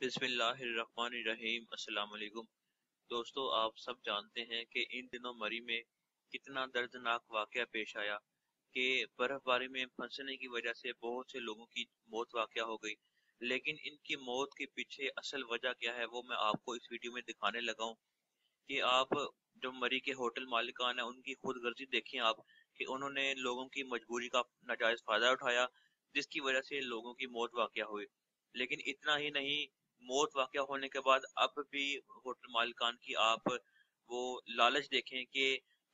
بسم اللہ الرحمن الرحیم۔ السلام علیکم دوستو، آپ سب جانتے ہیں کہ ان دنوں مری میں کتنا دردناک واقعہ پیش آیا کہ برف باری میں پھنسنے کی وجہ سے بہت سے لوگوں کی موت واقع ہو گئی، لیکن ان کی موت کے پیچھے اصل وجہ کیا ہے وہ میں آپ کو اس ویڈیو میں دکھانے لگا ہوں کہ آپ جو مری کے ہوٹل مالکان ہیں ان کی خود غرضی دیکھیں آپ کہ انہوں نے لوگوں کی مجبوری کا ناجائز فائدہ اٹھایا جس کی وجہ سے لوگوں کی موت واقع ہوئی۔ لیکن اتنا ہی نہیں، موت واقع ہونے کے بعد اب بھی ہوٹل مالکان کی آپ وہ لالچ دیکھیں کہ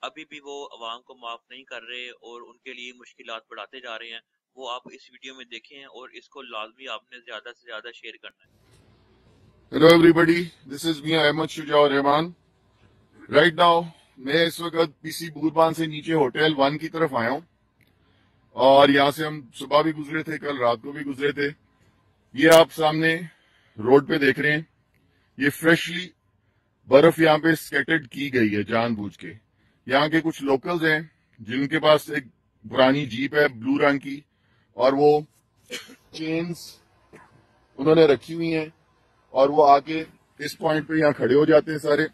ابھی بھی وہ عوام کو معاف نہیں کر رہے اور ان کے لیے مشکلات بڑھاتے جا رہے ہیں۔ وہ آپ اس ویڈیو میں دیکھیں اور اس کو لازمی آپ نے زیادہ سے زیادہ شیئر کرنا ہے۔ Hello everybody, this is me Ahmed Shujaur Rahman. Right now میں اس وقت پی سی بوربان سے نیچے ہوٹل 1 کی طرف آیا ہوں اور یہاں سے ہم صبح بھی گزرے تھے، کل رات کو بھی گزرے تھے۔ یہ آپ سامنے روڈ پہ دیکھ رہے ہیں، یہ فریشلی برف یہاں پہ سکیٹرڈ کی گئی ہے جان بوجھ کے۔ یہاں کے کچھ لوکلز ہیں جن کے پاس ایک پرانی جیپ ہے بلو رنگ کی اور وہ چینز انہوں نے رکھی ہوئی ہیں اور وہ آ کے اس پوائنٹ پہ یہاں کھڑے ہو جاتے ہیں سارے۔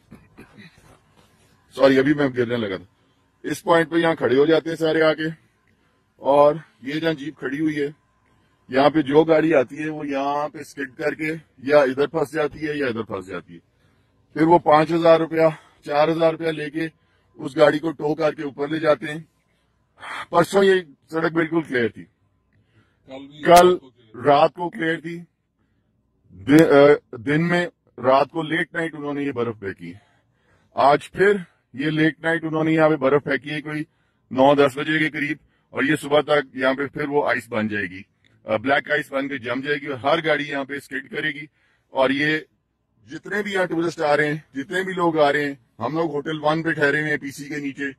سوری، ابھی میں گرنے لگا تھا۔ اس پوائنٹ پہ یہاں کھڑے ہو جاتے ہیں سارے آ کے، اور یہ جہاں جیپ کھڑی ہوئی ہے یہاں پہ جو گاڑی آتی ہے وہ یہاں پہ سکڈ کر کے یا ادھر پھنس جاتی ہے یا ادھر پھنس جاتی ہے۔ پھر وہ 5,000 روپیہ 4,000 روپیہ لے کے اس گاڑی کو ٹو کر کے اوپر لے جاتے ہیں۔ پرسوں یہ سڑک بالکل کلیئر تھی، کل رات کو کلیئر تھی، دن میں رات کو لیٹ نائٹ انہوں نے یہ برف پھینکی۔ آج پھر یہ لیٹ نائٹ انہوں نے یہاں پہ برف پھینکی ہے کوئی 9-10 بجے کے قریب، اور یہ صبح تک یہاں پہ پھر وہ آئس بن جائے گی، بلیک آئس بن کے جم جائے گی اور ہر گاڑی یہاں پہ اسکڈ کرے گی۔ اور یہ جتنے بھی یہاں ٹورسٹ آ رہے ہیں، جتنے بھی لوگ آ رہے ہیں، ہم لوگ ہوٹل 1 پہ ٹھہرے ہوئے ہیں پی سی کے نیچے،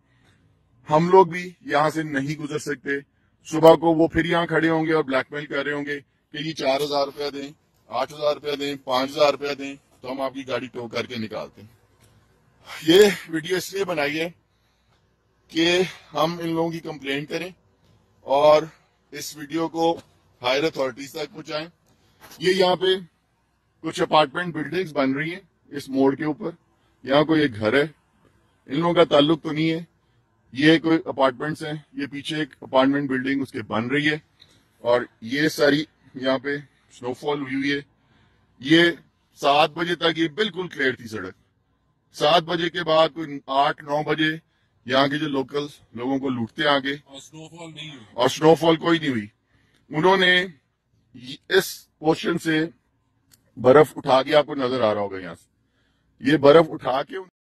ہم لوگ بھی یہاں سے نہیں گزر سکتے۔ صبح کو وہ پھر یہاں کھڑے ہوں گے اور بلیک میل کر رہے ہوں گے کہ یہ 4,000 روپیہ دیں، 8,000 روپیہ دیں، 5,000 روپیہ دیں تو ہم آپ کی گاڑی ٹو کر کے نکالتے ہیں۔ یہ ویڈیو اس لیے بنائی ہے کہ ہم ان لوگوں کی کمپلین کریں اور اس ویڈیو کو ہائر اتھارٹیز تک پہنچائیں۔ یہ یہاں پہ کچھ اپارٹمنٹ بلڈنگز بن رہی ہیں اس موڑ کے اوپر، یہاں کوئی ایک گھر ہے، ان لوگوں کا تعلق تو نہیں ہے، یہ کوئی اپارٹمنٹس ہیں، یہ پیچھے ایک اپارٹمنٹ بلڈنگ اس کے بن رہی ہے اور یہ ساری یہاں پہ سنو فال ہوئی ہوئی ہے۔ یہ 7 بجے تک یہ بالکل کلیئر تھی سڑک، 7 بجے کے بعد کوئی 8-9 بجے یہاں کے جو لوکل لوگوں کو لوٹتے آگے، اور سنو فال کوئی نہیں ہوئی۔ انہوں نے اس پورشن سے برف اٹھا کے، آپ کو نظر آ رہا ہوگا یہاں سے، یہ برف اٹھا کے